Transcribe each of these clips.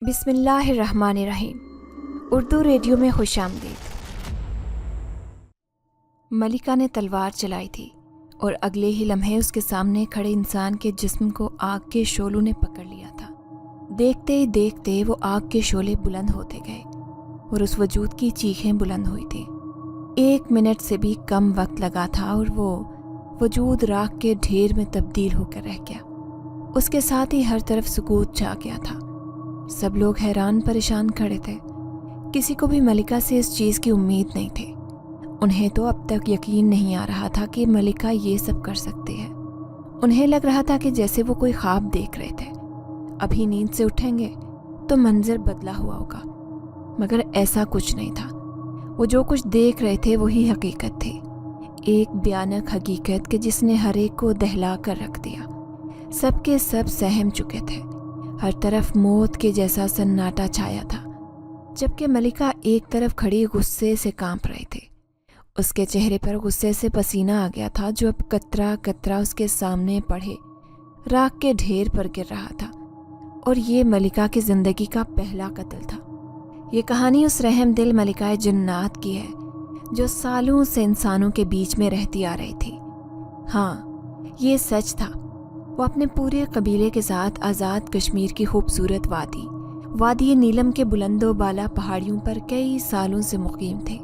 بسم اللہ الرحمن الرحیم۔ اردو ریڈیو میں خوش آمدید۔ ملکہ نے تلوار چلائی تھی اور اگلے ہی لمحے اس کے سامنے کھڑے انسان کے جسم کو آگ کے شعلوں نے پکڑ لیا تھا۔ دیکھتے ہی دیکھتے وہ آگ کے شعلے بلند ہوتے گئے اور اس وجود کی چیخیں بلند ہوئی تھیں۔ 1 منٹ سے بھی کم وقت لگا تھا اور وہ وجود راکھ کے ڈھیر میں تبدیل ہو کر رہ گیا۔ اس کے ساتھ ہی ہر طرف سکوت چھا گیا تھا۔ سب لوگ حیران پریشان کھڑے تھے۔ کسی کو بھی ملکہ سے اس چیز کی امید نہیں تھی۔ انہیں تو اب تک یقین نہیں آ رہا تھا کہ ملکہ یہ سب کر سکتی ہے۔ انہیں لگ رہا تھا کہ جیسے وہ کوئی خواب دیکھ رہے تھے، ابھی نیند سے اٹھیں گے تو منظر بدلا ہوا ہوگا، مگر ایسا کچھ نہیں تھا۔ وہ جو کچھ دیکھ رہے تھے وہی حقیقت تھی، ایک بھیانک حقیقت کہ جس نے ہر ایک کو دہلا کر رکھ دیا۔ سب کے سب سہم چکے تھے، ہر طرف موت کے جیسا سناٹا چھایا تھا، جبکہ ملکہ ایک طرف کھڑی غصے سے کانپ رہی تھی۔ اس کے چہرے پر غصے سے پسینہ آ گیا تھا جو اب قطرہ قطرہ اس کے سامنے پڑے راکھ کے ڈھیر پر گر رہا تھا، اور یہ ملکہ کی زندگی کا پہلا قتل تھا۔ یہ کہانی اس رحم دل ملکہ جنات کی ہے جو سالوں سے انسانوں کے بیچ میں رہتی آ رہی تھی۔ ہاں، یہ سچ تھا۔ وہ اپنے پورے قبیلے کے ساتھ آزاد کشمیر کی خوبصورت وادی نیلم کے بلند و بالا پہاڑیوں پر کئی سالوں سے مقیم تھے۔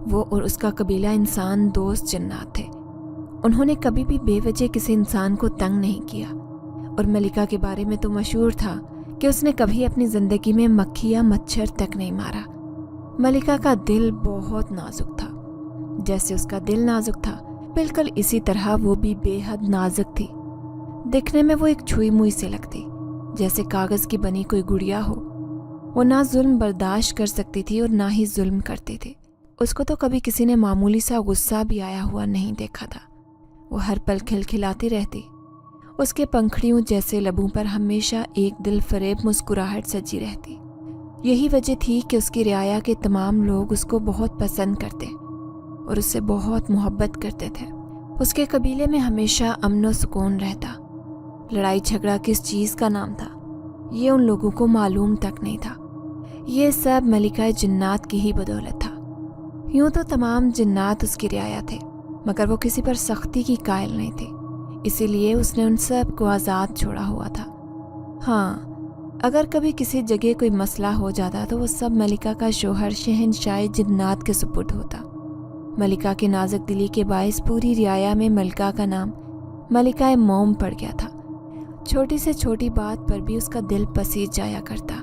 وہ اور اس کا قبیلہ انسان دوست جنات تھے۔ انہوں نے کبھی بھی بے وجہ کسی انسان کو تنگ نہیں کیا، اور ملکہ کے بارے میں تو مشہور تھا کہ اس نے کبھی اپنی زندگی میں مکھی یا مچھر تک نہیں مارا۔ ملکہ کا دل بہت نازک تھا، جیسے اس کا دل نازک تھا بالکل اسی طرح وہ بھی بے حد نازک تھی۔ دیکھنے میں وہ ایک چھوئی موئی سے لگتی، جیسے کاغذ کی بنی کوئی گڑیا ہو۔ وہ نہ ظلم برداشت کر سکتی تھی اور نہ ہی ظلم کرتی تھی۔ اس کو تو کبھی کسی نے معمولی سا غصہ بھی آیا ہوا نہیں دیکھا تھا۔ وہ ہر پل کھلکھلاتی رہتی، اس کے پنکھڑیوں جیسے لبوں پر ہمیشہ ایک دل فریب مسکراہٹ سجی رہتی۔ یہی وجہ تھی کہ اس کی رعایا کے تمام لوگ اس کو بہت پسند کرتے اور اس سے بہت محبت کرتے تھے۔ اس کے قبیلے میں ہمیشہ امن و سکون رہتا۔ لڑائی جھگڑا کس چیز کا نام تھا یہ ان لوگوں کو معلوم تک نہیں تھا۔ یہ سب ملکہ جنات کی ہی بدولت تھا۔ یوں تو تمام جنات اس کی رعایا تھے، مگر وہ کسی پر سختی کی قائل نہیں تھی، اسی لیے اس نے ان سب کو آزاد چھوڑا ہوا تھا۔ ہاں، اگر کبھی کسی جگہ کوئی مسئلہ ہو جاتا تو وہ سب ملکہ کا شوہر شہنشاہ جنات کے سپرد ہوتا۔ ملکہ کے نازک دلی کے باعث پوری رعایا میں ملکہ کا نام ملکہ موم پڑ گیا تھا۔ چھوٹی سے چھوٹی بات پر بھی اس کا دل پسیج جایا کرتا۔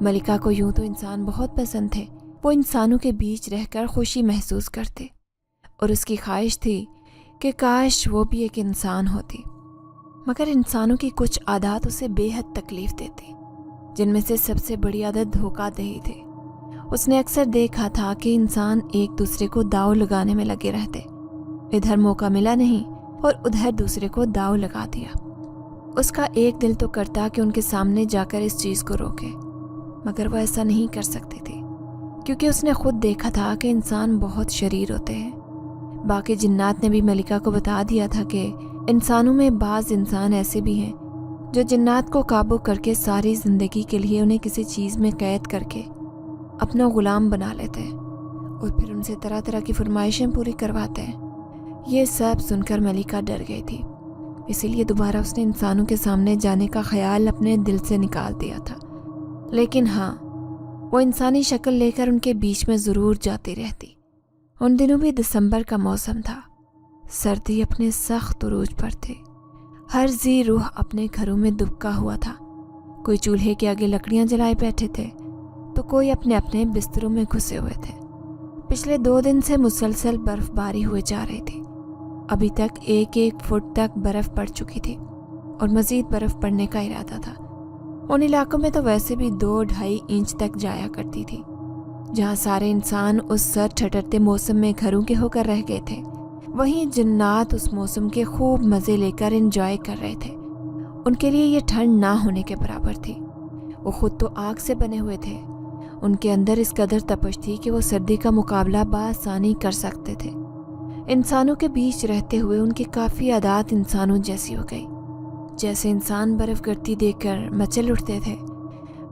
ملکہ کو یوں تو انسان بہت پسند تھے، وہ انسانوں کے بیچ رہ کر خوشی محسوس کرتے، اور اس کی خواہش تھی کہ کاش وہ بھی ایک انسان ہوتی، مگر انسانوں کی کچھ عادات اسے بے حد تکلیف دیتی، جن میں سے سب سے بڑی عادت دھوکہ دہی تھی۔ اس نے اکثر دیکھا تھا کہ انسان ایک دوسرے کو داؤ لگانے میں لگے رہتے، ادھر موقع ملا نہیں اور ادھر دوسرے کو داؤ لگا دیا۔ اس کا ایک دل تو کرتا کہ ان کے سامنے جا کر اس چیز کو روکے، مگر وہ ایسا نہیں کر سکتی تھی، کیونکہ اس نے خود دیکھا تھا کہ انسان بہت شریر ہوتے ہیں۔ باقی جنات نے بھی ملکہ کو بتا دیا تھا کہ انسانوں میں بعض انسان ایسے بھی ہیں جو جنات کو قابو کر کے ساری زندگی کے لیے انہیں کسی چیز میں قید کر کے اپنا غلام بنا لیتے ہیں اور پھر ان سے طرح طرح کی فرمائشیں پوری کرواتے ہیں۔ یہ سب سن کر ملکہ ڈر گئی تھی، اسی لیے دوبارہ اس نے انسانوں کے سامنے جانے کا خیال اپنے دل سے نکال دیا تھا۔ لیکن ہاں، وہ انسانی شکل لے کر ان کے بیچ میں ضرور جاتی رہتی۔ ان دنوں بھی دسمبر کا موسم تھا، سردی اپنے سخت عروج پر تھی۔ ہر ذی روح اپنے گھروں میں دبکا ہوا تھا، کوئی چولہے کے آگے لکڑیاں جلائے بیٹھے تھے تو کوئی اپنے اپنے بستروں میں گھسے ہوئے تھے۔ پچھلے 2 دن سے مسلسل برف باری ہوئے جا رہی تھی۔ ابھی تک 1 فٹ تک برف پڑ چکی تھی اور مزید برف پڑنے کا ارادہ تھا۔ ان علاقوں میں تو ویسے بھی 2-2.5 انچ تک جایا کرتی تھی، جہاں سارے انسان اس سر ٹھٹرتے موسم میں گھروں کے ہو کر رہ گئے تھے، وہیں جنات اس موسم کے خوب مزے لے کر انجوائے کر رہے تھے۔ ان کے لیے یہ ٹھنڈ نہ ہونے کے برابر تھی۔ وہ خود تو آگ سے بنے ہوئے تھے، ان کے اندر اس قدر تپش تھی کہ وہ سردی کا مقابلہ بآسانی کر سکتے تھے۔ انسانوں کے بیچ رہتے ہوئے ان کی کافی عادات انسانوں جیسی ہو گئی۔ جیسے انسان برف گرتی دیکھ کر مچل اٹھتے تھے،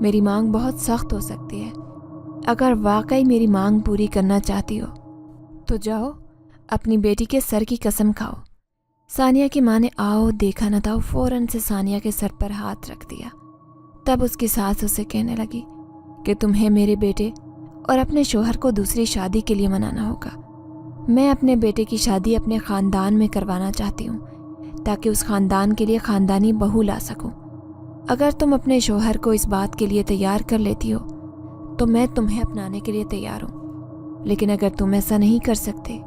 میری مانگ بہت سخت ہو سکتی ہے. اگر واقعی میری مانگ پوری کرنا چاہتی ہو تو جاؤ اپنی بیٹی کے سر کی قسم کھاؤ. ثانیہ کی ماں نے آؤ دیکھا نہ تھا فوراً سے ثانیہ کے سر پر ہاتھ رکھ دیا. تب اس کی ساس اسے کہنے لگی کہ تمہیں میرے بیٹے اور اپنے شوہر کو دوسری شادی کے لیے منانا ہوگا. میں اپنے بیٹے کی شادی اپنے خاندان میں کروانا چاہتی ہوں تاکہ اس خاندان کے لیے خاندانی بہو لا سکوں. اگر تم اپنے شوہر کو اس بات کے لیے تیار کر لیتی ہو تو میں تمہیں اپنانے کے لیے تیار ہوں. لیکن اگر تم ایسا نہیں کر سکتے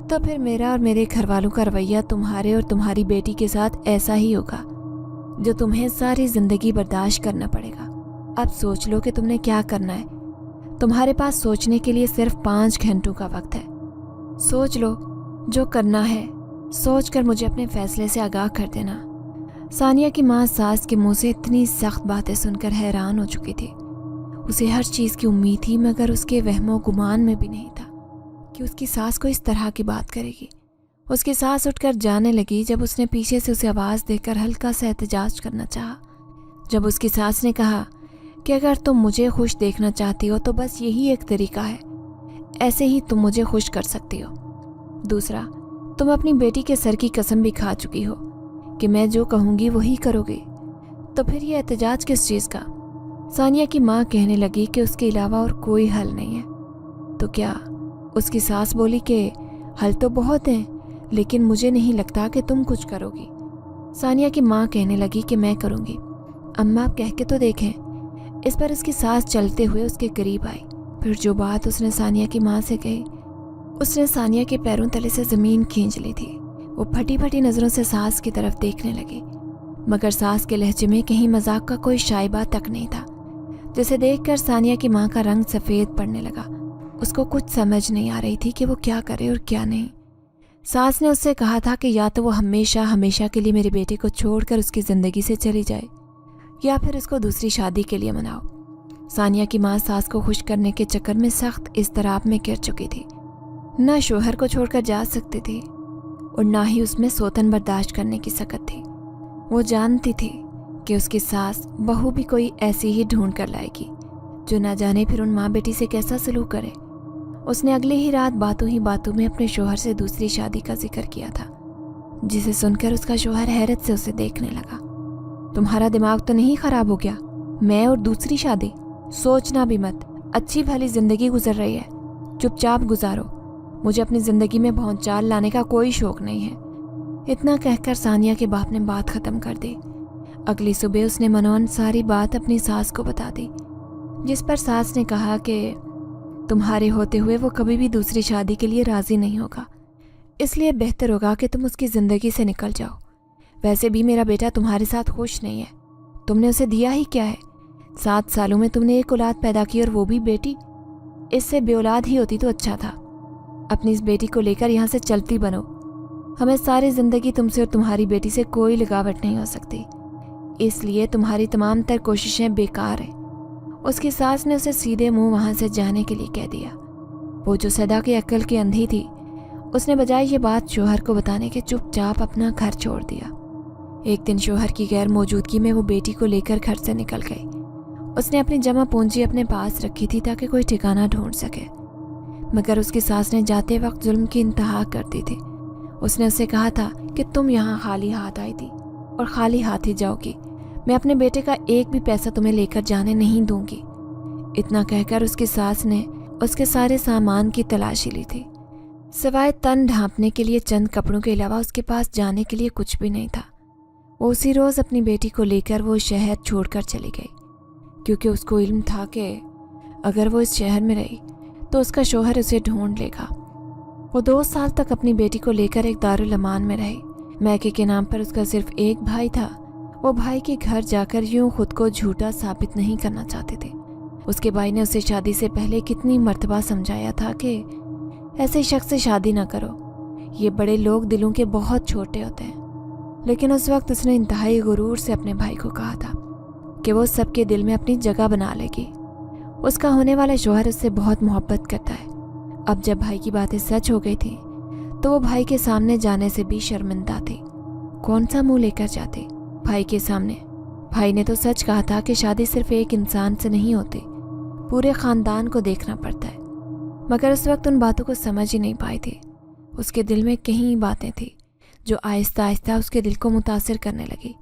تو پھر میرا اور میرے گھر والوں کا رویہ تمہارے اور تمہاری بیٹی کے ساتھ ایسا ہی ہوگا جو تمہیں ساری زندگی برداشت کرنا پڑے گا. اب سوچ لو کہ تم نے کیا کرنا ہے. تمہارے پاس سوچنے کے لیے صرف 5 گھنٹوں کا وقت ہے. سوچ لو جو کرنا ہے. سوچ کر مجھے اپنے فیصلے سے آگاہ کر دینا. ثانیہ کی ماں ساس کے منہ سے اتنی سخت باتیں سن کر حیران ہو چکی تھی. اسے ہر چیز کی امید تھی مگر اس کے وہم و گمان میں بھی نہیں تھا کہ اس کی ساس کو اس طرح کی بات کرے گی. اس کی ساس اٹھ کر جانے لگی جب اس نے پیچھے سے اسے آواز دے کر ہلکا سا احتجاج کرنا چاہا. جب اس کی ساس نے کہا کہ اگر تم مجھے خوش دیکھنا چاہتی ہو تو بس یہی ایک طریقہ ہے, ایسے ہی تم مجھے خوش کر سکتی ہو. دوسرا, تم اپنی بیٹی کے سر کی قسم بھی کھا چکی ہو کہ میں جو کہوں گی وہی کرو گی, تو پھر یہ احتجاج کس چیز کا؟ ثانیہ کی ماں کہنے لگی کہ اس کے علاوہ اور کوئی حل نہیں ہے. تو کیا؟ اس کی ساس بولی کہ حل تو بہت ہیں لیکن مجھے نہیں لگتا کہ تم کچھ کرو گی. ثانیہ کی ماں کہنے لگی کہ میں کروں گی. اماں آپ کہہ کے تو دیکھیں. اس پر اس کی ساس چلتے ہوئے اس کے قریب آئی. پھر جو بات اس نے ثانیہ کی ماں سے کہی اس نے ثانیہ کے پیروں تلے سے زمین کھینچ لی تھی. وہ پھٹی پھٹی نظروں سے ساس کی طرف دیکھنے لگی مگر ساس کے لہجے میں کہیں مذاق کا کوئی شائبہ تک نہیں تھا, جسے دیکھ کر ثانیہ کی ماں کا رنگ سفید پڑنے لگا. اس کو کچھ سمجھ نہیں آ رہی تھی کہ وہ کیا کرے اور کیا نہیں. ساس نے اس سے کہا تھا کہ یا تو وہ ہمیشہ ہمیشہ کے لیے میرے بیٹے کو چھوڑ کر اس کی زندگی سے چلی جائے یا پھر اس کو دوسری شادی کے لیے مناؤ. ثانیہ کی ماں ساس کو خوش کرنے کے چکر میں سخت اضطراب میں گر چکی تھی. نہ شوہر کو چھوڑ کر جا سکتی تھی اور نہ ہی اس میں سوتن برداشت کرنے کی سکت تھی. وہ جانتی تھی کہ اس کی ساس بہو بھی کوئی ایسی ہی ڈھونڈ کر لائے گی جو نہ جانے پھر ان ماں بیٹی سے کیسا سلوک کرے. اس نے اگلی ہی رات باتوں ہی باتوں میں اپنے شوہر سے دوسری شادی کا ذکر کیا تھا, جسے سن کر اس کا شوہر حیرت سے اسے دیکھنے لگا. تمہارا دماغ تو نہیں خراب ہو گیا؟ میں اور دوسری شادی؟ سوچنا بھی مت. اچھی بھلی زندگی گزر رہی ہے, چپ چاپ گزارو. مجھے اپنی زندگی میں بھونچال لانے کا کوئی شوق نہیں ہے. اتنا کہہ کر ثانیہ کے باپ نے بات ختم کر دی. اگلی صبح اس نے منون ساری بات اپنی ساس کو بتا دی, جس پر ساس نے کہا کہ تمہارے ہوتے ہوئے وہ کبھی بھی دوسری شادی کے لیے راضی نہیں ہوگا, اس لیے بہتر ہوگا کہ تم اس کی زندگی سے نکل جاؤ. ویسے بھی میرا بیٹا تمہارے ساتھ خوش نہیں ہے. تم نے اسے دیا ہی کیا ہے؟ 7 سالوں میں تم نے ایک اولاد پیدا کی اور وہ بھی بیٹی. اس سے بے اولاد ہی ہوتی تو اچھا تھا. اپنی اس بیٹی کو لے کر یہاں سے چلتی بنو. ہمیں ساری زندگی تم سے اور تمہاری بیٹی سے کوئی لگاوٹ نہیں ہو سکتی, اس لیے تمہاری تمام تر کوششیں بیکار ہیں. اس کی ساس نے اسے سیدھے منہ وہاں سے جانے کے لیے کہہ دیا. وہ جو صدا کی عقل کی اندھی تھی, اس نے بجائے یہ بات شوہر کو بتانے کے چپ چاپ اپنا گھر چھوڑ دیا. ایک دن شوہر کی غیر موجودگی میں وہ بیٹی کو لے کر گھر سے نکل گئی. اس نے اپنی جمع پونجی اپنے پاس رکھی تھی تاکہ کوئی ٹھکانہ ڈھونڈ سکے, مگر اس کی ساس نے جاتے وقت ظلم کی انتہا کر دی تھی. اس نے اسے کہا تھا کہ تم یہاں خالی ہاتھ آئی تھی اور خالی ہاتھ ہی جاؤ گی. میں اپنے بیٹے کا ایک بھی پیسہ تمہیں لے کر جانے نہیں دوں گی. اتنا کہہ کر اس کی ساس نے اس کے سارے سامان کی تلاشی لی تھی. سوائے تن ڈھانپنے کے لیے چند کپڑوں کے علاوہ اس کے پاس جانے کے لیے کچھ بھی نہیں تھا. وہ اسی روز اپنی بیٹی کو لے کر وہ شہر چھوڑ کر چلی گئی, کیونکہ اس کو علم تھا کہ اگر وہ اس شہر میں رہی تو اس کا شوہر اسے ڈھونڈ لے گا. وہ 2 سال تک اپنی بیٹی کو لے کر ایک دارالامان میں رہی. میکے کے نام پر اس کا صرف ایک بھائی تھا. وہ بھائی کے گھر جا کر یوں خود کو جھوٹا ثابت نہیں کرنا چاہتے تھے. اس کے بھائی نے اسے شادی سے پہلے کتنی مرتبہ سمجھایا تھا کہ ایسے شخص سے شادی نہ کرو, یہ بڑے لوگ دلوں کے بہت چھوٹے ہوتے ہیں. لیکن اس وقت اس نے انتہائی غرور سے اپنے بھائی کو کہا تھا کہ وہ سب کے دل میں اپنی جگہ بنا لے گی. اس کا ہونے والا شوہر اس سے بہت محبت کرتا ہے. اب جب بھائی کی باتیں سچ ہو گئی تھی تو وہ بھائی کے سامنے جانے سے بھی شرمندہ تھی. کون سا منہ لے کر جاتی بھائی کے سامنے؟ بھائی نے تو سچ کہا تھا کہ شادی صرف ایک انسان سے نہیں ہوتی، پورے خاندان کو دیکھنا پڑتا ہے، مگر اس وقت ان باتوں کو سمجھ ہی نہیں پائی تھی۔ اس کے دل میں کہیں باتیں تھیں جو آہستہ آہستہ اس کے دل کو متاثر کرنے لگی۔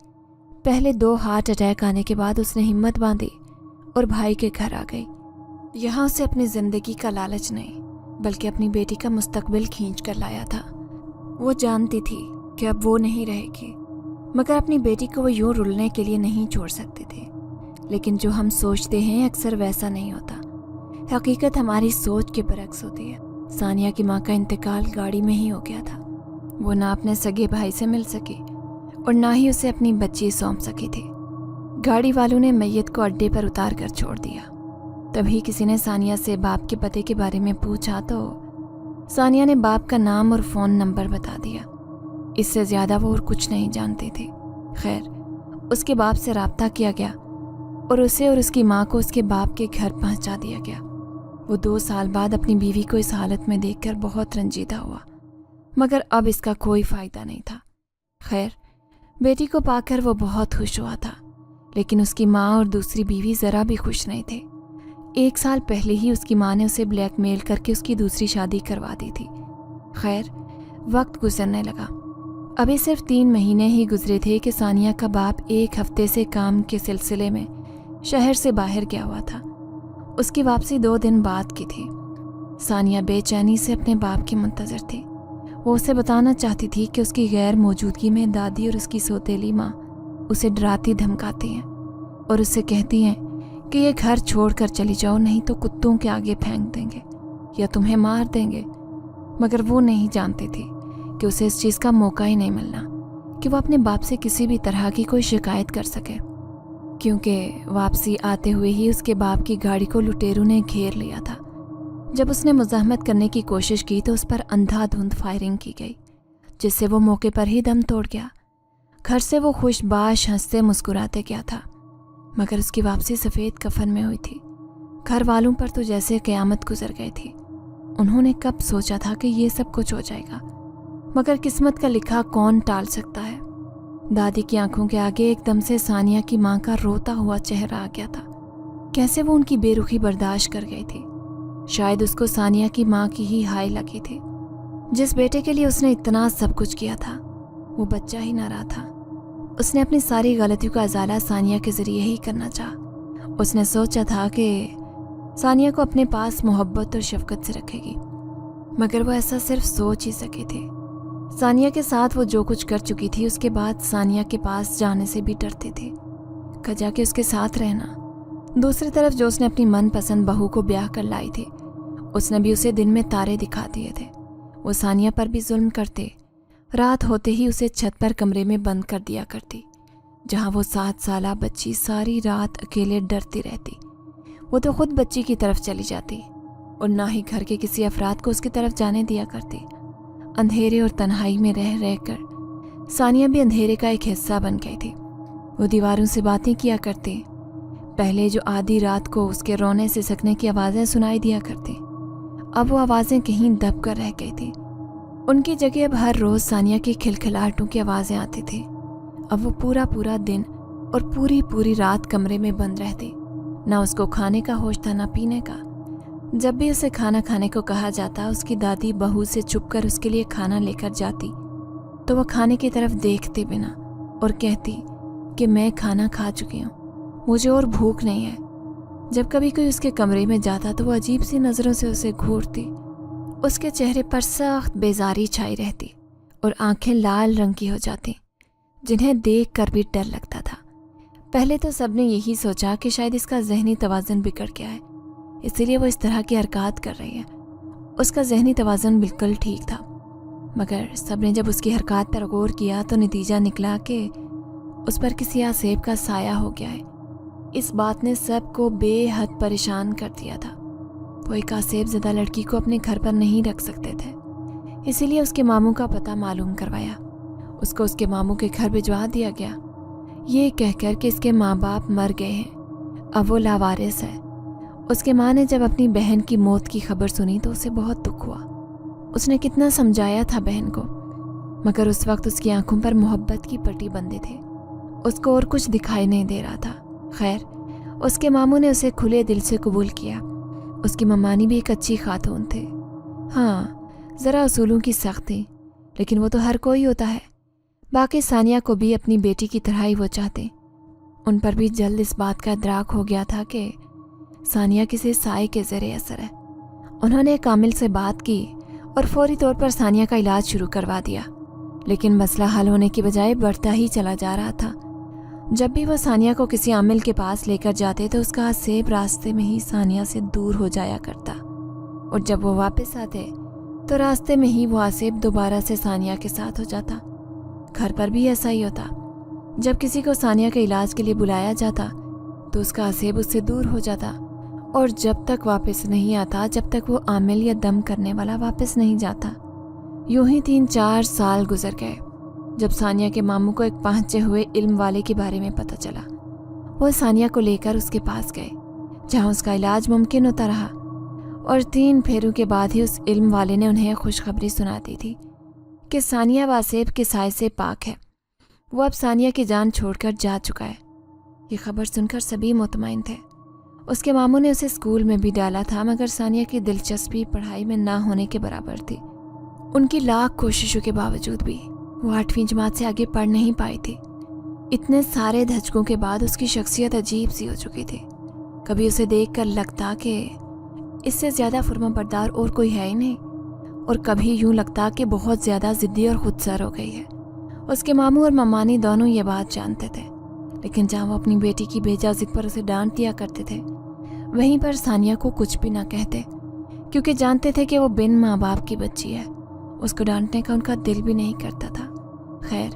پہلے 2 ہارٹ اٹیک آنے کے بعد اس نے ہمت باندھی اور بھائی کے گھر آ گئی۔ یہاں اسے اپنی زندگی کا لالچ نہیں بلکہ اپنی بیٹی کا مستقبل کھینچ کر لایا تھا۔ وہ جانتی تھی کہ اب وہ نہیں رہے گی، مگر اپنی بیٹی کو وہ یوں رلنے کے لیے نہیں چھوڑ سکتے تھے۔ لیکن جو ہم سوچتے ہیں اکثر ویسا نہیں ہوتا، حقیقت ہماری سوچ کے برعکس ہوتی ہے۔ ثانیہ کی ماں کا انتقال گاڑی میں ہی ہو گیا تھا۔ وہ نہ اپنے سگے بھائی سے مل سکی اور نہ ہی اسے اپنی بچی سونپ سکی تھی۔ گاڑی والوں نے میت کو اڈے پر اتار کر چھوڑ دیا۔ تبھی کسی نے ثانیہ سے باپ کے پتے کے بارے میں پوچھا تو ثانیہ نے باپ کا نام اور فون نمبر بتا دیا۔ اس سے زیادہ وہ اور کچھ نہیں جانتی تھی۔ خیر، اس کے باپ سے رابطہ کیا گیا اور اسے اور اس کی ماں کو اس کے باپ کے گھر پہنچا دیا گیا۔ وہ 2 سال بعد اپنی بیوی کو اس حالت میں دیکھ کر بہت رنجیدہ ہوا، مگر اب اس کا کوئی فائدہ نہیں تھا۔ خیر، بیٹی کو پا کر وہ بہت خوش ہوا تھا، لیکن اس کی ماں اور دوسری بیوی ذرا بھی خوش نہیں تھے۔ 1 سال پہلے ہی اس کی ماں نے اسے بلیک میل کر کے اس کی دوسری شادی کروا دی تھی۔ خیر، وقت گزرنے لگا۔ ابھی صرف 3 مہینے ہی گزرے تھے کہ ثانیہ کا باپ 1 ہفتے سے کام کے سلسلے میں شہر سے باہر گیا ہوا تھا۔ اس کی واپسی 2 دن بعد کی تھی۔ ثانیہ بے چینی سے اپنے باپ کی منتظر تھی۔ وہ اسے بتانا چاہتی تھی کہ اس کی غیر موجودگی میں دادی اور اس کی سوتیلی ماں اسے ڈراتی دھمکاتی ہیں اور اسے کہتی ہیں کہ یہ گھر چھوڑ کر چلی جاؤ، نہیں تو کتوں کے آگے پھینک دیں گے یا تمہیں مار دیں گے۔ مگر وہ نہیں جانتی تھی کہ اسے اس چیز کا موقع ہی نہیں ملنا کہ وہ اپنے باپ سے کسی بھی طرح کی کوئی شکایت کر سکے، کیونکہ واپسی آتے ہوئے ہی اس کے باپ کی گاڑی کو لٹیروں نے گھیر لیا تھا۔ جب اس نے مزاحمت کرنے کی کوشش کی تو اس پر اندھا دھند فائرنگ کی گئی، جس سے وہ موقع پر ہی دم توڑ گیا۔ گھر سے وہ خوش باش ہنستے مسکراتے گیا تھا، مگر اس کی واپسی سفید کفن میں ہوئی تھی۔ گھر والوں پر تو جیسے قیامت گزر گئی تھی۔ انہوں نے کب سوچا تھا کہ یہ سب کچھ ہو جائے گا، مگر قسمت کا لکھا کون ٹال سکتا ہے۔ دادی کی آنکھوں کے آگے ایک دم سے ثانیہ کی ماں کا روتا ہوا چہرہ آ گیا تھا۔ کیسے وہ ان کی بے رخی برداشت کر گئی تھی۔ شاید اس کو ثانیہ کی ماں کی ہی ہائے لگی تھی۔ جس بیٹے کے لیے اس نے اتنا سب کچھ کیا تھا وہ بچہ ہی نہ رہا تھا۔ اس نے اپنی ساری غلطیوں کا ازالہ ثانیہ کے ذریعے ہی کرنا چاہا۔ اس نے سوچا تھا کہ ثانیہ کو اپنے پاس محبت اور شفقت سے رکھے گی، مگر وہ ایسا صرف سوچ ہی سکی تھی۔ ثانیہ کے ساتھ وہ جو کچھ کر چکی تھی، اس کے بعد ثانیہ کے پاس جانے سے بھی ڈرتی تھی، کجا کہ اس کے ساتھ رہنا۔ دوسری طرف جو اس نے اپنی من پسند بہو کو بیاہ کر لائی تھی، اس نے بھی اسے دن میں تارے دکھا دیے تھے۔ وہ ثانیہ پر بھی ظلم کرتے، رات ہوتے ہی اسے چھت پر کمرے میں بند کر دیا کرتی، جہاں وہ 7 سالہ بچی ساری رات اکیلے ڈرتی رہتی۔ وہ تو خود بچی کی طرف چلی جاتی اور نہ ہی گھر کے کسی افراد کو اس کی طرف جانے دیا کرتی۔ اندھیرے اور تنہائی میں رہ رہ کر ثانیہ بھی اندھیرے کا ایک حصہ بن گئی تھی۔ وہ دیواروں سے باتیں کیا کرتی۔ پہلے جو آدھی رات کو اس کے رونے سے سکنے کی آوازیں سنائی دیا کرتی، اب وہ آوازیں کہیں دب کر رہ گئی تھی۔ ان کی جگہ اب ہر روز ثانیہ کی کھلکھلاہٹوں کی آوازیں آتی تھی۔ اب وہ پورا دن اور پوری رات کمرے میں بند رہتی۔ نہ اس کو کھانے کا ہوش تھا، نہ پینے کا۔ جب بھی اسے کھانا کھانے کو کہا جاتا، اس کی دادی بہو سے چھپ کر اس کے لیے کھانا لے کر جاتی تو وہ کھانے کی طرف دیکھتے بنا اور کہتی کہ میں کھانا کھا چکی ہوں، مجھے اور بھوک نہیں ہے۔ جب کبھی کوئی اس کے کمرے میں جاتا تو وہ عجیب سی نظروں سے اسے گھورتی۔ اس کے چہرے پر سخت بیزاری چھائی رہتی اور آنکھیں لال رنگ کی ہو جاتی، جنہیں دیکھ کر بھی ڈر لگتا تھا۔ پہلے تو سب نے یہی سوچا کہ شاید اس کا ذہنی توازن بگڑ گیا ہے، اسی لیے وہ اس طرح کی حرکات کر رہی ہے۔ اس کا ذہنی توازن بالکل ٹھیک تھا، مگر سب نے جب اس کی حرکات پر غور کیا تو نتیجہ نکلا کہ اس پر کسی آسیب کا سایہ ہو گیا ہے۔ اس بات نے سب کو بے حد پریشان کر دیا تھا۔ وہ ایک آسیب زدہ لڑکی کو اپنے گھر پر نہیں رکھ سکتے تھے، اسی لیے اس کے ماموں کا پتہ معلوم کروایا۔ اس کو اس کے ماموں کے گھر بھجوا دیا گیا، یہ کہہ کر کہ اس کے ماں باپ مر گئے ہیں، اب وہ لاوارث ہے۔ اس کے ماں نے جب اپنی بہن کی موت کی خبر سنی تو اسے بہت دکھ ہوا۔ اس نے کتنا سمجھایا تھا بہن کو، مگر اس وقت اس کی آنکھوں پر محبت کی پٹی بندھے تھے۔ اس کو اور کچھ دکھائی نہیں دے رہا تھا۔ خیر، اس کے ماموں نے اسے کھلے دل سے قبول کیا۔ اس کی ممانی بھی ایک اچھی خاتون تھے، ہاں ذرا اصولوں کی سخت تھی، لیکن وہ تو ہر کوئی ہوتا ہے۔ باقی ثانیہ کو بھی اپنی بیٹی کی طرح ہی وہ چاہتے۔ ان پر بھی جلد اس بات کا ادراک ہو گیا تھا کہ ثانیہ کسی سائے کے زیر اثر ہے۔ انہوں نے کامل سے بات کی اور فوری طور پر ثانیہ کا علاج شروع کروا دیا، لیکن مسئلہ حل ہونے کی بجائے بڑھتا ہی چلا جا رہا تھا۔ جب بھی وہ ثانیہ کو کسی عامل کے پاس لے کر جاتے تو اس کا آسیب راستے میں ہی ثانیہ سے دور ہو جایا کرتا، اور جب وہ واپس آتے تو راستے میں ہی وہ آسیب دوبارہ سے ثانیہ کے ساتھ ہو جاتا۔ گھر پر بھی ایسا ہی ہوتا، جب کسی کو ثانیہ کے علاج کے لیے بلایا جاتا تو اس کا آسیب اس سے دور ہو جاتا، اور جب تک واپس نہیں آتا، جب تک وہ عامل یا دم کرنے والا واپس نہیں جاتا۔ یوں ہی 3-4 سال گزر گئے جب ثانیہ کے ماموں کو ایک پہنچے ہوئے علم والے کے بارے میں پتہ چلا۔ وہ ثانیہ کو لے کر اس کے پاس گئے جہاں اس کا علاج ممکن ہوتا رہا، اور 3 پھیروں کے بعد ہی اس علم والے نے انہیں خوشخبری سنا دی تھی کہ ثانیہ واسیب کے سائے سے پاک ہے، وہ اب ثانیہ کی جان چھوڑ کر جا چکا ہے۔ یہ خبر سن کر سبھی مطمئن تھے۔ اس کے ماموں نے اسے اسکول میں بھی ڈالا تھا، مگر ثانیہ کی دلچسپی پڑھائی میں نہ ہونے کے برابر تھی۔ ان کی لاکھ کوششوں کے باوجود بھی وہ 8ویں جماعت سے آگے پڑھ نہیں پائی تھی۔ اتنے سارے دھچکوں کے بعد اس کی شخصیت عجیب سی ہو چکی تھی۔ کبھی اسے دیکھ کر لگتا کہ اس سے زیادہ فرما بردار اور کوئی ہے ہی نہیں، اور کبھی یوں لگتا کہ بہت زیادہ ضدی اور خود سر ہو گئی ہے۔ اس کے ماموں اور ممانی دونوں یہ بات جانتے تھے، لیکن جہاں وہ اپنی بیٹی کی بے جا ضد پر اسے ڈانٹ دیا کرتے تھے، وہیں پر ثانیہ کو کچھ بھی نہ کہتے، کیونکہ جانتے تھے کہ وہ بن ماں باپ کی بچی ہے۔ اس کو ڈانٹنے کا ان کا دل بھی نہیں کرتا تھا۔ خیر،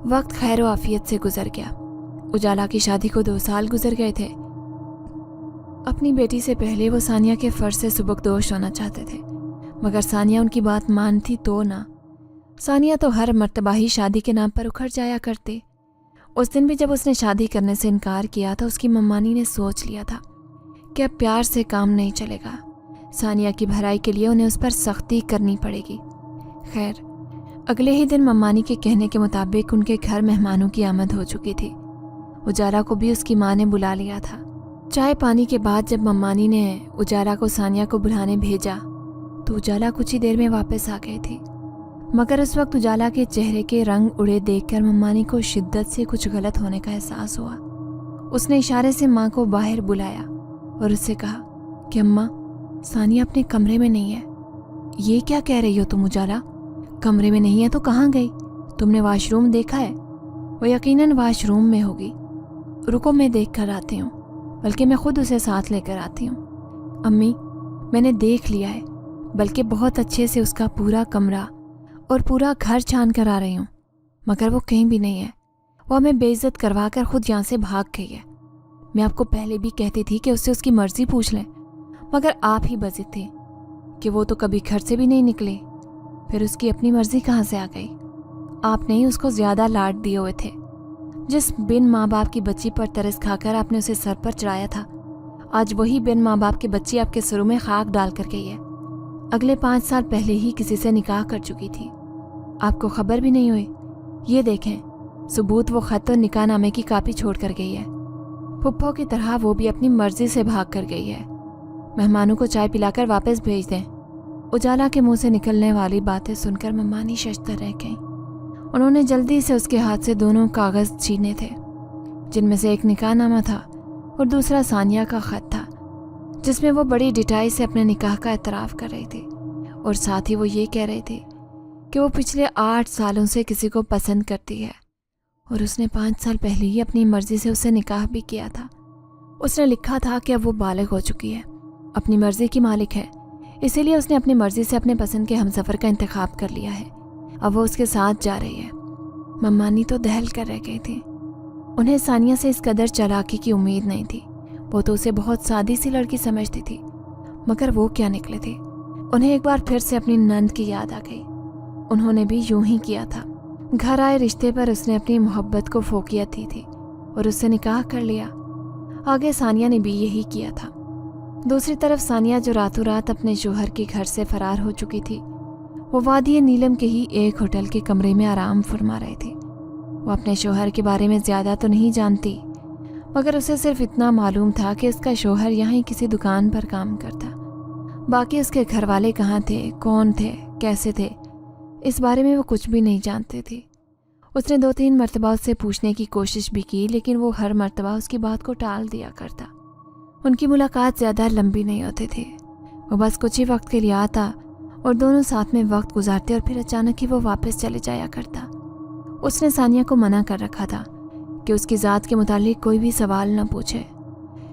وقت خیر و عافیت سے گزر گیا۔ اجالا کی شادی کو 2 سال گزر گئے تھے۔ اپنی بیٹی سے پہلے وہ ثانیہ کے فرض سے سبکدوش ہونا چاہتے تھے، مگر ثانیہ ان کی بات مانتی تو نہ۔ ثانیہ تو ہر مرتبہ ہی شادی کے نام پر اکھڑ جایا کرتی۔ اس دن بھی جب اس نے شادی کرنے سے انکار کیا تو اس کی ممانی نے سوچ لیا تھا کہ اب پیار سے کام نہیں چلے گا، ثانیہ کی بھلائی کے لیے انہیں اس پر سختی کرنی پڑے گی۔ خیر، اگلے ہی دن ممانی کے کہنے کے مطابق ان کے گھر مہمانوں کی آمد ہو چکی تھی۔ اجالا کو بھی اس کی ماں نے بلا لیا تھا۔ چائے پانی کے بعد جب ممانی نے اجالا کو ثانیہ کو بلانے بھیجا تو اجالا کچھ ہی دیر میں واپس آ گئی تھی، مگر اس وقت اجالا کے چہرے کے رنگ اڑے دیکھ کر ممانی کو شدت سے کچھ غلط ہونے کا احساس ہوا۔ اس نے اشارے سے ماں کو باہر بلایا اور اس سے کہا کہ اماں، ثانیہ اپنے کمرے میں نہیں ہے۔ یہ کیا کہہ رہی ہو تم اجالا؟ کمرے میں نہیں ہے تو کہاں گئی؟ تم نے واش روم دیکھا ہے؟ وہ یقیناً واش روم میں ہوگی۔ رکو، میں دیکھ کر آتی ہوں، بلکہ میں خود اسے ساتھ لے کر آتی ہوں۔ امی، میں نے دیکھ لیا ہے، بلکہ بہت اچھے سے اس کا پورا کمرہ اور پورا گھر چھان کر آ رہی ہوں، مگر وہ کہیں بھی نہیں ہے۔ وہ ہمیں بے عزت کروا کر خود یہاں سے بھاگ گئی ہے۔ میں آپ کو پہلے بھی کہتی تھی کہ اس سے اس کی مرضی پوچھ لیں، مگر آپ ہی بضد تھے کہ وہ تو کبھی گھر سے بھی نہیں نکلی، پھر اس کی اپنی مرضی کہاں سے آ گئی؟ آپ نے ہی اس کو زیادہ لاڈ دیے ہوئے تھے۔ جس بن ماں باپ کی بچی پر ترس کھا کر آپ نے اسے سر پر چڑھایا تھا، آج وہی بن ماں باپ کی بچی آپ کے سروں میں خاک ڈال کر گئی ہے۔ اگلے 5 سال پہلے ہی کسی سے نکاح کر چکی تھی، آپ کو خبر بھی نہیں ہوئی۔ یہ دیکھیں ثبوت، وہ خط اور نکاح نامے کی کاپی چھوڑ کر گئی ہے۔ پھپھو کی طرح وہ بھی اپنی مرضی سے بھاگ کر گئی ہے۔ مہمانوں کو چائے پلا کر واپس بھیج دیں۔ اجالا کے منہ سے نکلنے والی باتیں سن کر ممانی ششدر رہ گئیں۔ انہوں نے جلدی سے اس کے ہاتھ سے 2 کاغذ چھینے تھے، جن میں سے ایک نکاح نامہ تھا اور دوسرا ثانیہ کا خط تھا، جس میں وہ بڑی ڈٹائی سے اپنے نکاح کا اعتراف کر رہی تھی، اور ساتھ ہی وہ یہ کہہ رہی تھی کہ وہ پچھلے 8 سالوں سے کسی کو پسند کرتی ہے، اور اس نے 5 سال پہلے ہی اپنی مرضی سے اسے نکاح بھی کیا تھا۔ اس نے لکھا تھا کہ اب وہ بالغ ہو چکی ہے، اپنی مرضی کی مالک ہے، اسی لیے اس نے اپنی مرضی سے اپنے پسند کے ہمسفر کا انتخاب کر لیا ہے۔ اب وہ اس کے ساتھ جا رہی ہے۔ ممانی تو دہل کر رہ گئی تھی۔ انہیں ثانیہ سے اس قدر چالاکی کی امید نہیں تھی۔ وہ تو اسے بہت سادی سی لڑکی سمجھتی تھی، مگر وہ کیا نکلے تھے۔ انہیں ایک بار پھر سے اپنی نند کی یاد آ گئی۔ انہوں نے بھی یوں ہی کیا تھا۔ گھر آئے رشتے پر اس نے اپنی محبت کو فوقیت دی تھی اور اس سے نکاح کر لیا۔ آگے ثانیہ نے بھی یہی کیا تھا۔ دوسری طرف ثانیہ جو راتوں رات اپنے شوہر کے گھر سے فرار ہو چکی تھی، وہ وادی نیلم کے ہی ایک ہوٹل کے کمرے میں آرام فرما رہی تھی۔ وہ اپنے شوہر کے بارے میں زیادہ تو نہیں جانتی، مگر اسے صرف اتنا معلوم تھا کہ اس کا شوہر یہاں ہی کسی دکان پر کام کرتا۔ باقی اس کے گھر والے کہاں تھے، کون تھے، کیسے تھے، اس بارے میں وہ کچھ بھی نہیں جانتے تھے۔ اس نے 2-3 مرتبہ اس سے پوچھنے کی کوشش بھی کی، لیکن وہ ہر مرتبہ اس کی بات کو ٹال دیا کرتا۔ ان کی ملاقات زیادہ لمبی نہیں ہوتی تھی، وہ بس کچھ ہی وقت کے لیے آتا اور دونوں ساتھ میں وقت گزارتے، اور پھر اچانک ہی وہ واپس چلے جایا کرتا۔ اس نے ثانیہ کو منع کر رکھا تھا کہ اس کی ذات کے متعلق کوئی بھی سوال نہ پوچھے۔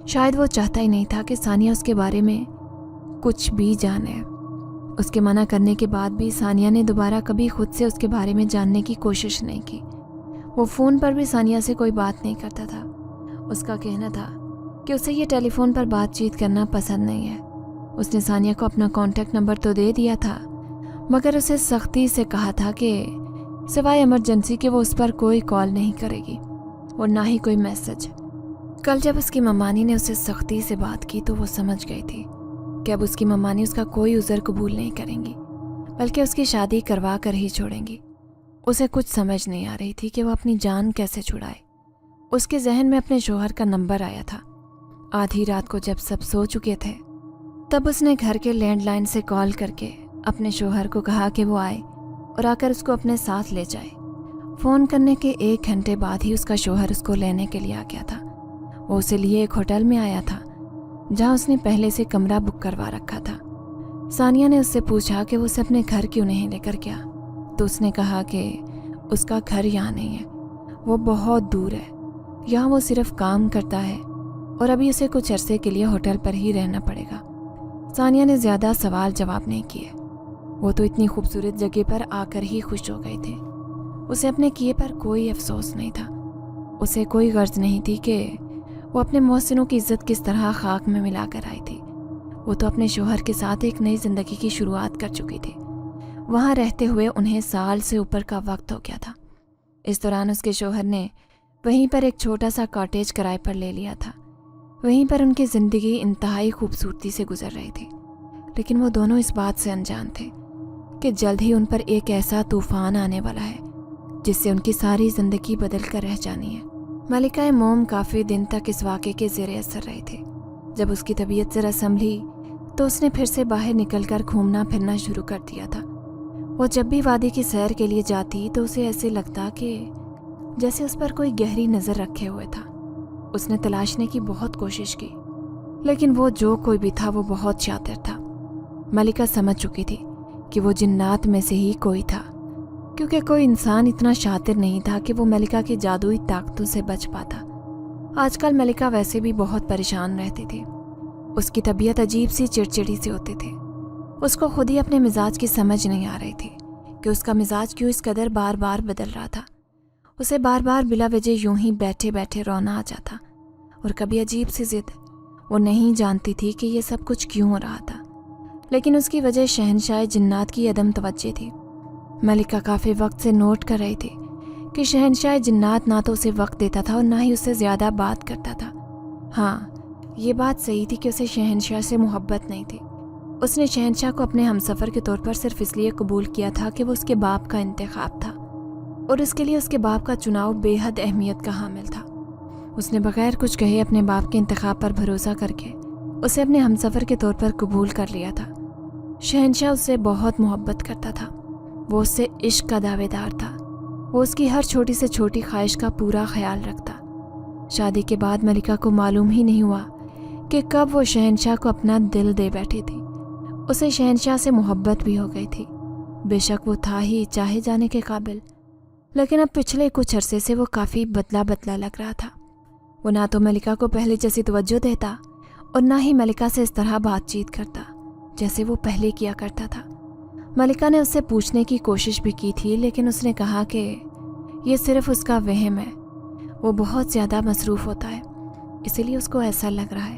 شاید وہ چاہتا ہی نہیں تھا کہ ثانیہ اس کے بارے میں کچھ بھی جانے۔ اس کے منع کرنے کے بعد بھی ثانیہ نے دوبارہ کبھی خود سے اس کے بارے میں جاننے کی کوشش نہیں کی۔ وہ فون پر بھی ثانیہ سے کوئی بات نہیں کرتا تھا۔ اس کا کہنا تھا کہ اسے یہ ٹیلی فون پر بات چیت کرنا پسند نہیں ہے۔ اس نے ثانیہ کو اپنا کانٹیکٹ نمبر تو دے دیا تھا، مگر اسے سختی سے کہا تھا کہ سوائے ایمرجنسی کے وہ اس پر کوئی کال نہیں کرے گی اور نہ ہی کوئی میسج۔ کل جب اس کی ممانی نے اسے سختی سے بات کی تو وہ سمجھ گئی تھی کہ اب اس کی ممانی اس کا کوئی عذر قبول نہیں کریں گی، بلکہ اس کی شادی کروا کر ہی چھوڑیں گی۔ اسے کچھ سمجھ نہیں آ رہی تھی کہ وہ اپنی جان کیسے چھڑائے۔ اس کے ذہن میں اپنے شوہر کا نمبر آیا تھا۔ آدھی رات کو جب سب سو چکے تھے تب اس نے گھر کے لینڈ لائن سے کال کر کے اپنے شوہر کو کہا کہ وہ آئے اور آ کر اس کو اپنے ساتھ لے جائے۔ فون کرنے کے 1 گھنٹے بعد ہی اس کا شوہر اس کو لینے کے لیے آ گیا تھا۔ وہ اسے لیے ایک ہوٹل میں آیا تھا جہاں اس نے پہلے سے کمرہ بک کروا رکھا تھا۔ ثانیہ نے اس سے پوچھا کہ وہ اسے اپنے گھر کیوں نہیں لے کر گیا، تو اس نے کہا کہ اس کا گھر یہاں نہیں ہے، وہ بہت دور ہے، یہاں وہ صرف کام کرتا ہے اور ابھی اسے کچھ عرصے کے لیے ہوٹل پر ہی رہنا پڑے گا۔ ثانیہ نے زیادہ سوال جواب نہیں کیے، وہ تو اتنی خوبصورت جگہ پر آ کر ہی خوش ہو گئے تھے۔ اسے اپنے کیے پر کوئی افسوس نہیں تھا، اسے کوئی غرض نہیں تھی کہ وہ اپنے محسنوں کی عزت کس طرح خاک میں ملا کر آئی تھی۔ وہ تو اپنے شوہر کے ساتھ ایک نئی زندگی کی شروعات کر چکی تھی۔ وہاں رہتے ہوئے انہیں سال سے اوپر کا وقت ہو گیا تھا۔ اس دوران اس کے شوہر نے وہیں پر ایک چھوٹا سا کاٹیج کرائے پر لے لیا تھا۔ وہیں پر ان کی زندگی انتہائی خوبصورتی سے گزر رہی تھی، لیکن وہ دونوں اس بات سے انجان تھے کہ جلد ہی ان پر ایک ایسا طوفان آنے والا ہے جس سے ان کی ساری زندگی بدل کر رہ جانی ہے۔ ملکہ موم کافی دن تک اس واقعے کے زیر اثر رہی تھی۔ جب اس کی طبیعت ذرا سنبھلی تو اس نے پھر سے باہر نکل کر گھومنا پھرنا شروع کر دیا تھا۔ وہ جب بھی وادی کی سیر کے لیے جاتی تو اسے ایسے لگتا کہ جیسے اس پر کوئی گہری نظر رکھے ہوئے تھا۔ اس نے تلاشنے کی بہت کوشش کی، لیکن وہ جو کوئی بھی تھا وہ بہت شاطر تھا۔ ملکہ سمجھ چکی تھی کہ وہ جنات میں سے ہی کوئی تھا، کیونکہ کوئی انسان اتنا شاطر نہیں تھا کہ وہ ملکہ کی جادوئی طاقتوں سے بچ پاتا۔ آج کل ملکہ ویسے بھی بہت پریشان رہتی تھی۔ اس کی طبیعت عجیب سی چڑچڑی سی ہوتی تھی۔ اس کو خود ہی اپنے مزاج کی سمجھ نہیں آ رہی تھی کہ اس کا مزاج کیوں اس قدر بار بار بدل رہا تھا۔ اسے بار بار بلا وجہ یوں ہی بیٹھے بیٹھے رونا آ جاتا، اور کبھی عجیب سی ضد۔ وہ نہیں جانتی تھی کہ یہ سب کچھ کیوں ہو رہا تھا، لیکن اس کی وجہ شہنشاہ جنات کی عدم توجہ تھی۔ ملکہ کافی وقت سے نوٹ کر رہی تھی کہ شہنشاہ جنات نہ تو اسے وقت دیتا تھا اور نہ ہی اس سے زیادہ بات کرتا تھا۔ ہاں، یہ بات صحیح تھی کہ اسے شہنشاہ سے محبت نہیں تھی۔ اس نے شہنشاہ کو اپنے ہمسفر کے طور پر صرف اس لیے قبول کیا تھا کہ وہ اس کے باپ کا انتخاب تھا، اور اس کے لیے اس کے باپ کا چناؤ بے حد اہمیت کا حامل تھا۔ اس نے بغیر کچھ کہے اپنے باپ کے انتخاب پر بھروسہ کر کے اسے اپنے ہمسفر کے طور پر قبول کر لیا تھا۔ شہنشاہ اس سے بہت محبت کرتا تھا، وہ اس سے عشق کا دعوے دار تھا، وہ اس کی ہر چھوٹی سے چھوٹی خواہش کا پورا خیال رکھتا۔ شادی کے بعد ملکہ کو معلوم ہی نہیں ہوا کہ کب وہ شہنشاہ کو اپنا دل دے بیٹھی تھی۔ اسے شہنشاہ سے محبت بھی ہو گئی تھی، بے شک وہ تھا ہی چاہے جانے کے قابل، لیکن اب پچھلے کچھ عرصے سے وہ کافی بدلا بدلا لگ رہا تھا۔ وہ نہ تو ملکہ کو پہلے جیسی توجہ دیتا اور نہ ہی ملکہ سے اس طرح بات چیت کرتا جیسے وہ پہلے کیا کرتا تھا۔ ملکہ نے اس سے پوچھنے کی کوشش بھی کی تھی، لیکن اس نے کہا کہ یہ صرف اس کا وہم ہے، وہ بہت زیادہ مصروف ہوتا ہے، اسی لیے اس کو ایسا لگ رہا ہے۔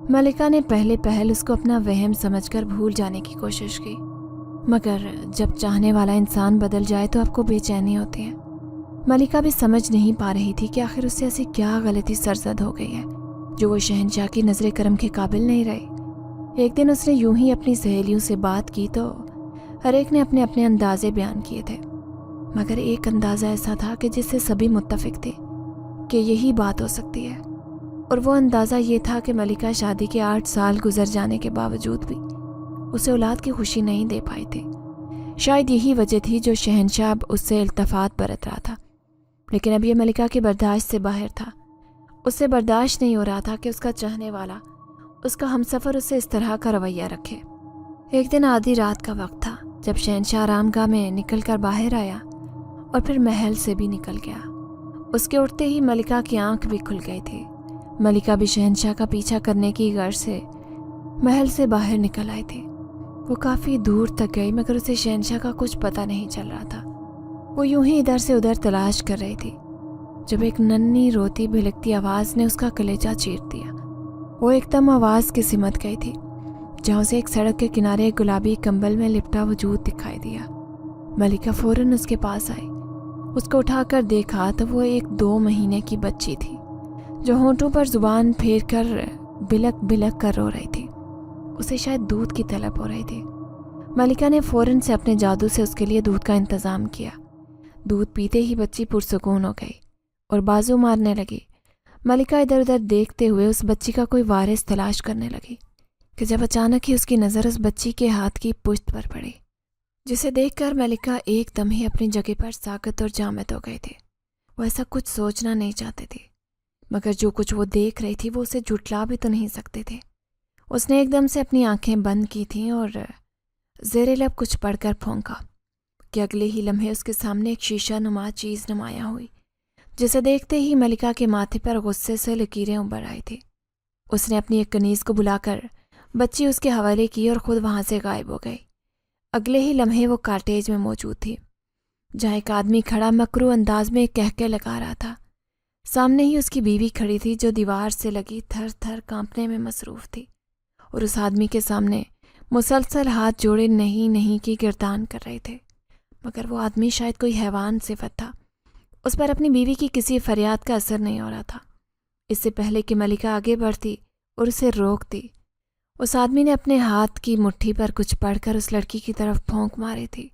ملکہ نے پہلے پہل اس کو اپنا وہم سمجھ کر بھول جانے کی کوشش کی، مگر جب چاہنے والا انسان بدل جائے تو آپ کو بے چینی ہوتی ہے۔ ملکہ بھی سمجھ نہیں پا رہی تھی کہ آخر اس سے ایسی کیا غلطی سرزد ہو گئی ہے جو وہ شہنشاہ کی نظر کرم کے قابل نہیں رہی۔ ایک دن اس نے یوں ہی اپنی سہیلیوں سے بات کی تو ہر ایک نے اپنے اپنے اندازے بیان کیے تھے۔ مگر ایک اندازہ ایسا تھا کہ جس سے سبھی متفق تھے کہ یہی بات ہو سکتی ہے، اور وہ اندازہ یہ تھا کہ ملکہ شادی کے 8 سال گزر جانے کے باوجود بھی اسے اولاد کی خوشی نہیں دے پائی تھی۔ شاید یہی وجہ تھی جو شہنشاہ اب اس سے التفات برت رہا تھا، لیکن اب یہ ملکہ کے برداشت سے باہر تھا۔ اس سے برداشت نہیں ہو رہا تھا کہ اس کا چاہنے والا، اس کا ہمسفر اس سے اس طرح کا رویہ رکھے۔ ایک دن آدھی رات کا وقت تھا جب شہنشاہ آرام گاہ میں نکل کر باہر آیا اور پھر محل سے بھی نکل گیا۔ اس کے اٹھتے ہی ملکہ کی آنکھ بھی کھل گئی تھی۔ ملکہ بھی شہنشاہ کا پیچھا کرنے کی غرض سے محل سے باہر نکل آئی تھی۔ وہ کافی دور تک گئی مگر اسے شہنشاہ کا کچھ پتہ نہیں چل رہا تھا۔ وہ یوں ہی ادھر سے ادھر تلاش کر رہی تھی جب ایک ننھی روتی بھلکتی آواز نے اس کا کلیجہ چیر دیا۔ وہ ایک دم آواز کی سمت گئی تھی جہاں اسے ایک سڑک کے کنارے ایک گلابی کمبل میں لپٹا وجود دکھائی دیا۔ ملکہ فوراً اس کے پاس آئی۔ اس کو اٹھا کر دیکھا تو وہ ایک 2 مہینے کی بچی تھی جو ہونٹوں پر زبان پھیر کر بلک بلک کر رو رہی تھی۔ اسے شاید دودھ کی طلب ہو رہی تھی۔ ملکہ نے فوراً سے اپنے جادو سے اس کے لیے دودھ کا انتظام کیا۔ دودھ پیتے ہی بچی پرسکون ہو گئی اور بازو مارنے لگی۔ ملکہ ادھر ادھر دیکھتے ہوئے اس بچی کا کوئی وارث تلاش کرنے لگی کہ جب اچانک ہی اس کی نظر اس بچی کے ہاتھ کی پشت پر پڑی، جسے دیکھ کر ملکہ ایک دم ہی اپنی جگہ پر ساکت اور جامد ہو گئے تھے۔ وہ ایسا کچھ سوچنا نہیں چاہتے تھے، مگر جو کچھ وہ دیکھ رہی تھی وہ اسے جھٹلا بھی تو نہیں سکتے تھے۔ اس نے ایک دم سے اپنی آنکھیں بند کی تھیں اور زیر لب کچھ پڑھ کر پھونکا کہ اگلے ہی لمحے اس کے سامنے ایک شیشہ نما چیز نمایاں ہوئی، جسے دیکھتے ہی ملکہ کے ماتھے پر غصے سے لکیریں ابھر آئی تھی۔ اس نے اپنی ایک کنیز کو بلا کر بچی اس کے حوالے کی اور خود وہاں سے غائب ہو گئی۔ اگلے ہی لمحے وہ کاٹیج میں موجود تھی جہاں ایک آدمی کھڑا مکرو انداز میں کہکے لگا رہا تھا۔ سامنے ہی اس کی بیوی کھڑی تھی جو دیوار سے لگی تھر تھر کانپنے میں مصروف تھی، اور اس آدمی کے سامنے مسلسل ہاتھ جوڑے نہیں کی گردان کر رہے تھے۔ مگر وہ آدمی شاید کوئی حیوان صفت تھا۔ اس پر اپنی بیوی کی کسی فریاد کا اثر نہیں ہو رہا تھا۔ اس سے پہلے کہ ملکہ آگے بڑھتی اور اسے روکتی، اس آدمی نے اپنے ہاتھ کی مٹھی پر کچھ پڑھ کر اس لڑکی کی طرف پھونک ماری تھی،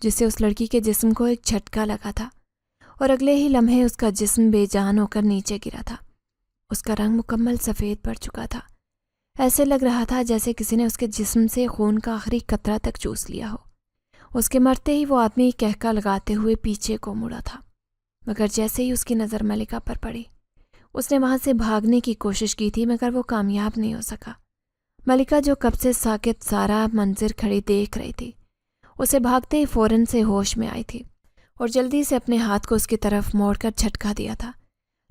جس سے اس لڑکی کے جسم کو ایک جھٹکا لگا تھا، اور اگلے ہی لمحے اس کا جسم بے جان ہو کر نیچے گرا تھا۔ اس کا رنگ مکمل سفید پڑ چکا تھا۔ ایسے لگ رہا تھا جیسے کسی نے اس کے جسم سے خون کا آخری قطرہ تک چوس لیا ہو۔ اس کے مرتے ہی وہ آدمی کہکا لگاتے ہوئے پیچھے کو مڑا تھا، مگر جیسے ہی اس کی نظر ملکہ پر پڑی، اس نے وہاں سے بھاگنے کی کوشش کی تھی مگر وہ کامیاب نہیں ہو سکا۔ ملکہ جو کب سے ساکت سارا منظر کھڑی دیکھ رہی تھی، اسے بھاگتے ہی فوراً سے ہوش میں آئی تھی اور جلدی سے اپنے ہاتھ کو اس کی طرف موڑ کر جھٹکا دیا تھا،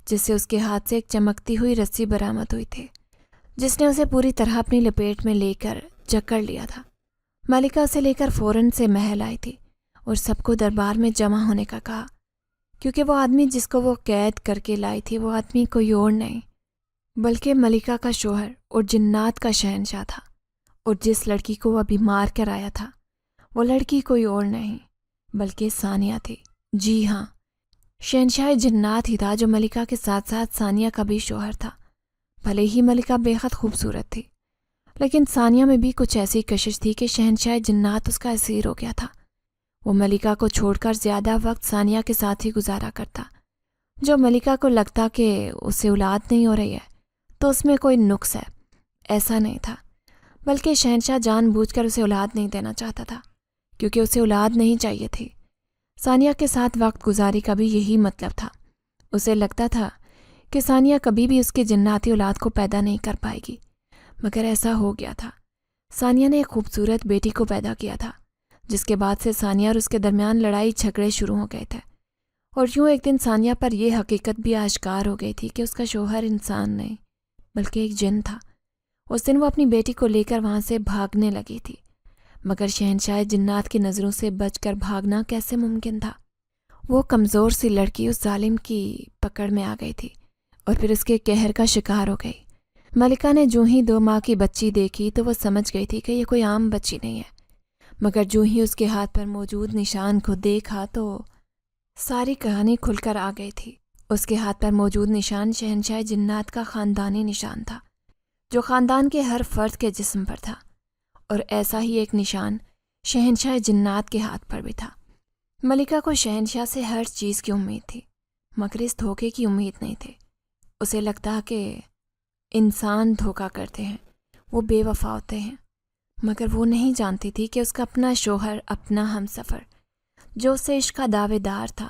جس سے اس کے ہاتھ سے ایک چمکتی ہوئی رسی برآمد ہوئی تھی جس نے اسے پوری طرح اپنی لپیٹ میں لے کر جکڑ لیا تھا۔ ملکہ اسے لے کر فوراً سے محل آئی تھی اور سب کو دربار میں جمع ہونے کا کہا، کیونکہ وہ آدمی جس کو وہ قید کر کے لائی تھی وہ آدمی کوئی اور نہیں بلکہ ملکہ کا شوہر اور جنات کا شہنشاہ تھا، اور جس لڑکی کو وہ ابھی مار کر آیا تھا وہ لڑکی کوئی اور نہیں بلکہ ثانیہ تھی۔ جی ہاں، شہنشاہ جنات ہی تھا جو ملکہ کے ساتھ ساتھ ثانیہ کا بھی شوہر تھا۔ بھلے ہی ملکہ بے حد خوبصورت تھی، لیکن ثانیہ میں بھی کچھ ایسی کشش تھی کہ شہنشاہ جنات اس کا اسیر ہو گیا تھا۔ وہ ملکہ کو چھوڑ کر زیادہ وقت ثانیہ کے ساتھ ہی گزارا کرتا۔ جو ملکہ کو لگتا کہ اسے اولاد نہیں ہو رہی ہے تو اس میں کوئی نقص ہے، ایسا نہیں تھا، بلکہ شہنشاہ جان بوجھ کر اسے اولاد نہیں دینا چاہتا تھا کیونکہ اسے اولاد نہیں چاہیے تھی۔ ثانیہ کے ساتھ وقت گزاری کا بھی یہی مطلب تھا۔ اسے لگتا تھا کہ ثانیہ کبھی بھی اس کے جناتی اولاد کو پیدا نہیں کر پائے گی، مگر ایسا ہو گیا تھا۔ ثانیہ نے ایک خوبصورت بیٹی کو پیدا کیا تھا، جس کے بعد سے ثانیہ اور اس کے درمیان لڑائی جھگڑے شروع ہو گئے تھے، اور یوں ایک دن ثانیہ پر یہ حقیقت بھی آشکار ہو گئی تھی کہ اس کا شوہر انسان نہیں بلکہ ایک جن تھا۔ اس دن وہ اپنی بیٹی کو لے کر وہاں سے بھاگنے لگی تھی، مگر شہنشاہ جنات کی نظروں سے بچ کر بھاگنا کیسے ممکن تھا؟ وہ کمزور سی لڑکی اس ظالم کی پکڑ میں آ گئی تھی اور پھر اس کے قہر کا شکار ہو گئی۔ ملکہ نے جو ہی 2 ماہ کی بچی دیکھی تو وہ سمجھ گئی تھی کہ یہ کوئی عام بچی نہیں ہے، مگر جو ہی اس کے ہاتھ پر موجود نشان کو دیکھا تو ساری کہانی کھل کر آ گئی تھی۔ اس کے ہاتھ پر موجود نشان شہنشاہ جنات کا خاندانی نشان تھا، جو خاندان کے ہر فرد کے جسم پر تھا، اور ایسا ہی ایک نشان شہنشاہ جنات کے ہاتھ پر بھی تھا۔ ملکہ کو شہنشاہ سے ہر چیز کی امید تھی مگر اس دھوکے کی امید نہیں تھی۔ اسے لگتا کہ انسان دھوکا کرتے ہیں، وہ بے وفا ہوتے ہیں، مگر وہ نہیں جانتی تھی کہ اس کا اپنا شوہر، اپنا ہم سفر جو اسے عشق کا دعوے دار تھا،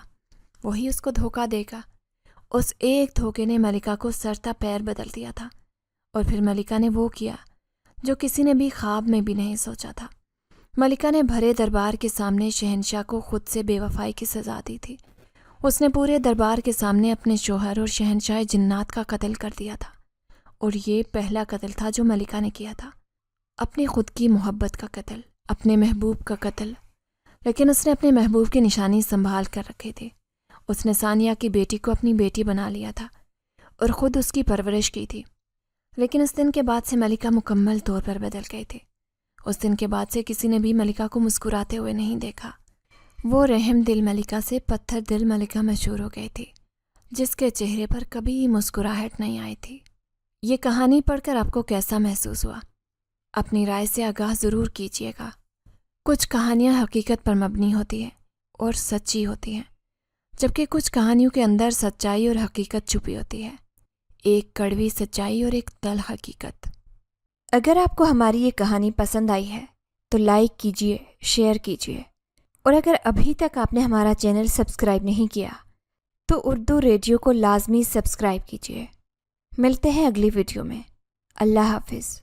وہی اس کو دھوکا دے گا۔ اس ایک دھوکے نے ملکہ کو سرتا پیر بدل دیا تھا، اور پھر ملکہ نے وہ کیا جو کسی نے بھی خواب میں بھی نہیں سوچا تھا۔ ملکہ نے بھرے دربار کے سامنے شہنشاہ کو خود سے بے وفائی کی سزا دی تھی۔ اس نے پورے دربار کے سامنے اپنے شوہر اور شہنشاہ جنات کا قتل کر دیا تھا، اور یہ پہلا قتل تھا جو ملکہ نے کیا تھا، اپنی خود کی محبت کا قتل، اپنے محبوب کا قتل۔ لیکن اس نے اپنے محبوب کی نشانی سنبھال کر رکھی تھی۔ اس نے ثانیہ کی بیٹی کو اپنی بیٹی بنا لیا تھا اور خود اس کی پرورش کی تھی۔ لیکن اس دن کے بعد سے ملکہ مکمل طور پر بدل گئی تھی۔ اس دن کے بعد سے کسی نے بھی ملکہ کو مسکراتے ہوئے نہیں دیکھا۔ وہ رحم دل ملکہ سے پتھر دل ملکہ مشہور ہو گئی تھی، جس کے چہرے پر کبھی مسکراہٹ نہیں آئی تھی۔ یہ کہانی پڑھ کر آپ کو کیسا محسوس ہوا؟ اپنی رائے سے آگاہ ضرور کیجیے گا۔ کچھ کہانیاں حقیقت پر مبنی ہوتی ہیں اور سچی ہوتی ہیں، جبکہ کچھ کہانیوں کے اندر سچائی اور حقیقت چھپی ہوتی ہے، ایک کڑوی سچائی اور ایک تلخ حقیقت۔ اگر آپ کو ہماری یہ کہانی پسند آئی ہے تو لائک کیجیے، شیئر کیجیے، اور اگر ابھی تک آپ نے ہمارا چینل سبسکرائب نہیں کیا تو اردو ریڈیو کو لازمی سبسکرائب کیجیے۔ ملتے ہیں اگلی ویڈیو میں۔ اللہ حافظ۔